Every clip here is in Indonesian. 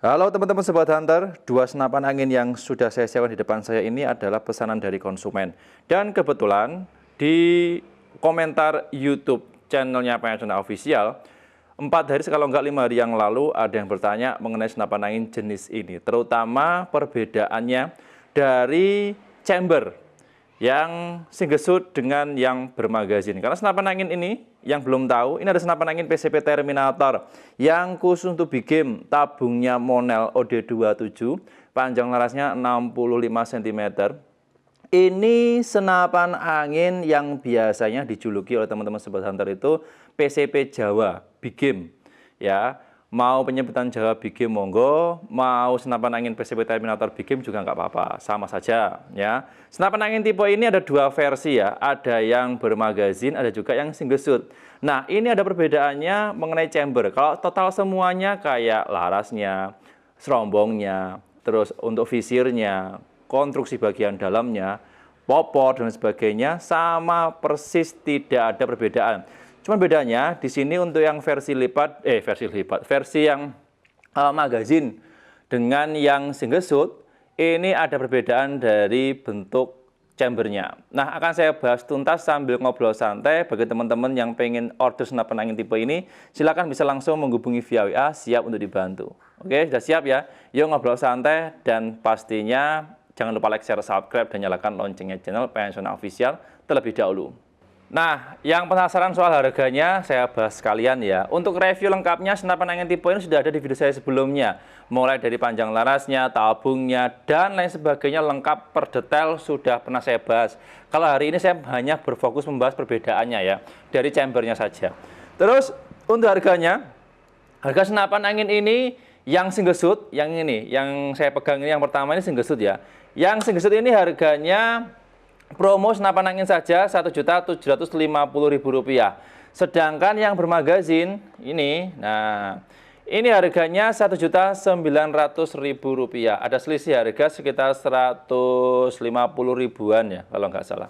Halo teman-teman Sobat Hunter, dua senapan angin yang sudah saya siapkan di depan saya ini adalah pesanan dari konsumen. Dan kebetulan di komentar YouTube channelnya Pengasuna Official, 4 hari kalau enggak 5 hari yang lalu ada yang bertanya mengenai senapan angin jenis ini. Terutama perbedaannya dari chamber yang single shoot dengan yang bermagazin. Karena senapan angin ini, yang belum tahu, ini ada senapan angin PCP Terminator yang khusus untuk big game, tabungnya Monel OD27, panjang larasnya 65 cm. Ini senapan angin yang biasanya dijuluki oleh teman-teman Sobat Hunter itu PCP Jawa, big game. Ya, mau penyebutan Jawa big game monggo, mau senapan angin PCP Terminator big game juga nggak apa-apa, sama saja ya. Senapan angin tipe ini ada dua versi ya, ada yang bermagazin, ada juga yang single shoot. Nah, ini ada perbedaannya mengenai chamber. Kalau total semuanya kayak larasnya, serombongnya, terus untuk visirnya, konstruksi bagian dalamnya, popor dan sebagainya sama persis, tidak ada perbedaan. Cuman bedanya di sini untuk yang versi versi yang magazin dengan yang single shoot, ini ada perbedaan dari bentuk chambernya. Nah, akan saya bahas tuntas sambil ngobrol santai. Bagi teman-teman yang pengen order senapan angin tipe ini, silakan bisa langsung menghubungi via WA, siap untuk dibantu. Oke, sudah siap ya? Yuk ngobrol santai, dan pastinya jangan lupa like, share, subscribe, dan nyalakan loncengnya channel Pengasuna Official terlebih dahulu. Nah, yang penasaran soal harganya, saya bahas sekalian ya. Untuk review lengkapnya, senapan angin tipe ini sudah ada di video saya sebelumnya. Mulai dari panjang larasnya, tabungnya, dan lain sebagainya lengkap per detail sudah pernah saya bahas. Kalau hari ini saya hanya berfokus membahas perbedaannya ya, dari chambernya saja. Terus, untuk harganya, harga senapan angin ini yang single shoot, yang ini, yang saya pegang ini yang pertama ini single shoot ya. Yang single shoot ini harganya promo senapan angin saja Rp1.750.000. Sedangkan yang bermagazin ini, nah ini harganya Rp1.900.000. Ada selisih harga sekitar 150 ribuan ya kalau nggak salah.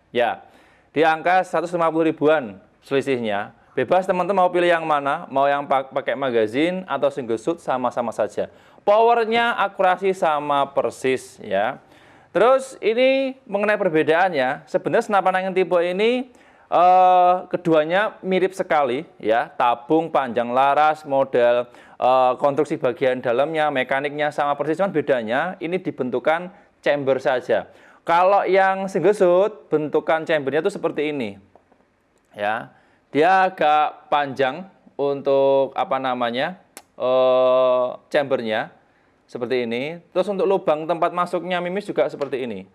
Ya, di angka 150 ribuan selisihnya. Bebas teman-teman mau pilih yang mana, mau yang pakai magazin atau single shoot sama-sama saja. Powernya akurasi sama persis ya. Terus ini mengenai perbedaannya, sebenarnya senapan angin tipe ini keduanya mirip sekali ya, tabung, panjang laras, model, konstruksi bagian dalamnya, mekaniknya sama persis, cuman bedanya ini dibentukan chamber saja. Kalau yang single shoot, bentukan chambernya itu seperti ini ya, dia agak panjang untuk chambernya. Seperti ini. Terus untuk lubang tempat masuknya mimis juga seperti ini.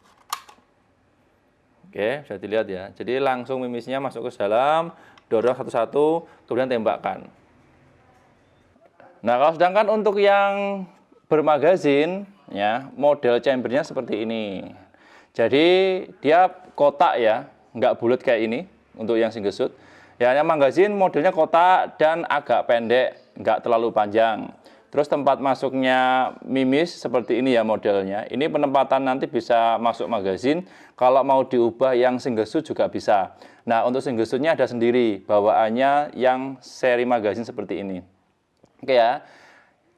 Oke, bisa dilihat ya. Jadi langsung mimisnya masuk ke dalam, dorong satu-satu, kemudian tembakkan. Nah, kalau sedangkan untuk yang bermagazin, ya, model chambernya seperti ini. Jadi dia kotak ya, nggak bulat kayak ini untuk yang single shoot. Ya, yang magazin modelnya kotak dan agak pendek, nggak terlalu panjang. Terus tempat masuknya mimis seperti ini ya modelnya. Ini penempatan nanti bisa masuk magazin. Kalau mau diubah yang single shoot juga bisa. Nah, untuk single shootnya ada sendiri. Bawaannya yang seri magazin seperti ini. Oke ya.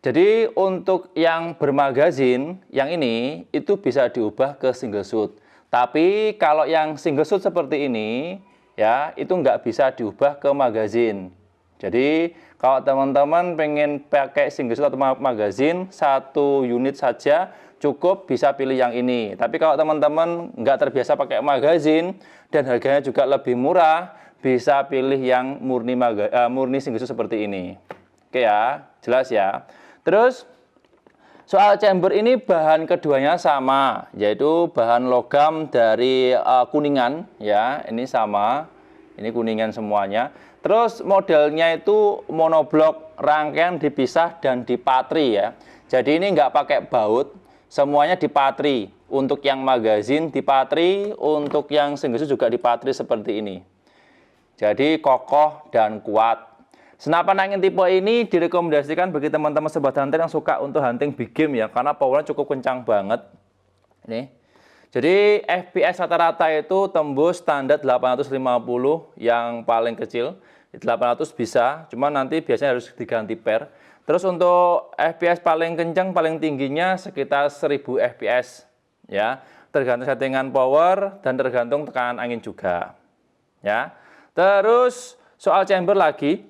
Jadi untuk yang bermagazin, yang ini itu bisa diubah ke single shoot. Tapi kalau yang single shoot seperti ini, ya itu nggak bisa diubah ke magazin. Jadi kalau teman-teman pengen pakai single shoot atau magazin, satu unit saja cukup, bisa pilih yang ini. Tapi kalau teman-teman nggak terbiasa pakai magazin dan harganya juga lebih murah, bisa pilih yang murni single shoot seperti ini. Oke ya, jelas ya. Terus soal chamber ini bahan keduanya sama, yaitu bahan logam dari Kuningan ya. Ini sama, ini Kuningan semuanya. Terus modelnya itu monoblok, rangkaian dipisah dan dipatri ya. Jadi ini nggak pakai baut, semuanya dipatri. Untuk yang magazin dipatri, untuk yang single shoot juga dipatri seperti ini. Jadi kokoh dan kuat. Senapan angin tipe ini direkomendasikan bagi teman-teman sobat hunter yang suka untuk hunting big game ya, karena powernya cukup kencang banget. Ini. Jadi FPS rata-rata itu tembus standar 850 yang paling kecil. 800 bisa, cuma nanti biasanya harus diganti per. Terus untuk FPS paling kencang, paling tingginya sekitar 1000 FPS ya. Tergantung settingan power dan tergantung tekanan angin juga. Ya. Terus soal chamber lagi.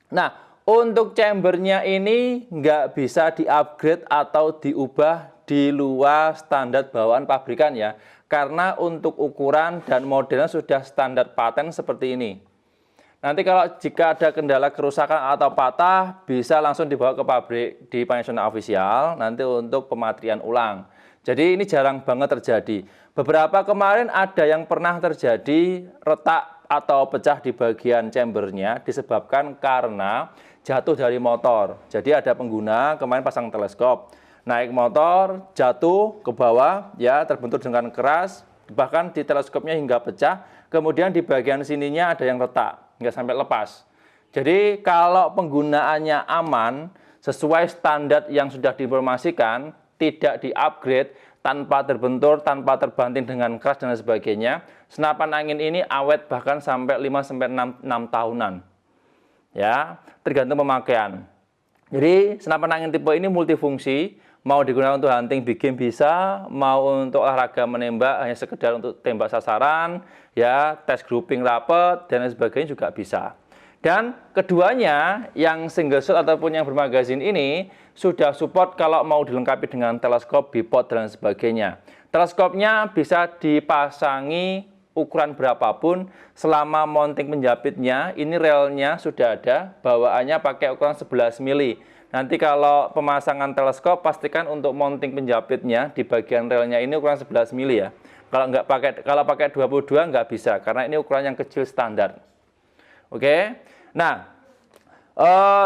Nah, untuk chambernya ini nggak bisa di-upgrade atau diubah di luar standar bawaan pabrikan ya. Karena untuk ukuran dan modelnya sudah standar paten seperti ini. Nanti kalau jika ada kendala kerusakan atau patah, bisa langsung dibawa ke pabrik di Panasonic Official nanti untuk pematrian ulang. Jadi ini jarang banget terjadi. Beberapa kemarin ada yang pernah terjadi retak atau pecah di bagian chambernya disebabkan karena jatuh dari motor. Jadi ada pengguna kemarin pasang teleskop, naik motor, jatuh ke bawah, ya terbentur dengan keras, bahkan di teleskopnya hingga pecah. Kemudian di bagian sininya ada yang retak, nggak sampai lepas. Jadi kalau penggunaannya aman, sesuai standar yang sudah diinformasikan, tidak di-upgrade, tanpa terbentur, tanpa terbanting dengan keras dan sebagainya, senapan angin ini awet bahkan sampai 5-6 tahunan. Ya, tergantung pemakaian. Jadi senapan angin tipe ini multifungsi, mau digunakan untuk hunting big game bisa, mau untuk olahraga menembak hanya sekedar untuk tembak sasaran, ya, tes grouping rapet dan sebagainya juga bisa. Dan keduanya yang single shot ataupun yang bermagazin ini sudah support kalau mau dilengkapi dengan teleskop, bipod dan sebagainya. Teleskopnya bisa dipasangi ukuran berapapun selama mounting penjepitnya ini relnya sudah ada, bawaannya pakai ukuran 11 mili. Nanti kalau pemasangan teleskop pastikan untuk mounting penjepitnya di bagian relnya ini ukuran 11 mili ya. Kalau pakai 22 nggak bisa karena ini ukuran yang kecil standar. Oke. Nah,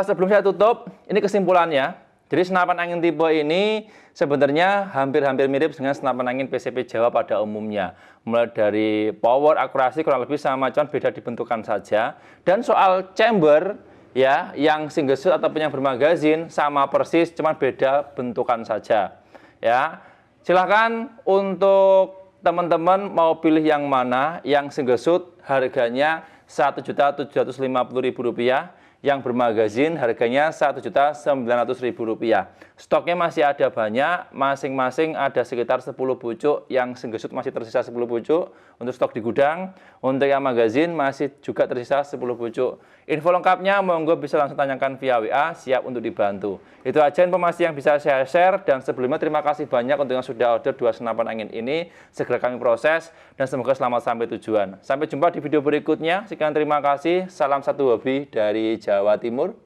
sebelum saya tutup, ini kesimpulannya. Jadi senapan angin tipe ini sebenarnya hampir-hampir mirip dengan senapan angin PCP Jawa pada umumnya. Mulai dari power, akurasi kurang lebih sama, cuman beda dibentukan saja. Dan soal chamber, ya, yang single shot ataupun yang bermagazin sama persis, cuman beda bentukan saja. Ya, silahkan untuk teman-teman mau pilih yang mana. Yang single shot harganya Rp1.750.000, yang bermagazin harganya Rp1.900.000. Stoknya masih ada banyak, masing-masing ada sekitar 10 pucuk, yang single shot masih tersisa 10 pucuk untuk stok di gudang. Untuk yang magazin masih juga tersisa 10 pucuk. Info lengkapnya monggo bisa langsung tanyakan via WA, siap untuk dibantu. Itu aja informasi yang bisa saya share, dan sebelumnya terima kasih banyak untuk yang sudah order 2 senapan angin ini. Segera kami proses dan semoga selamat sampai tujuan. Sampai jumpa di video berikutnya. Sekian terima kasih. Salam satu hobi dari Jawa Timur.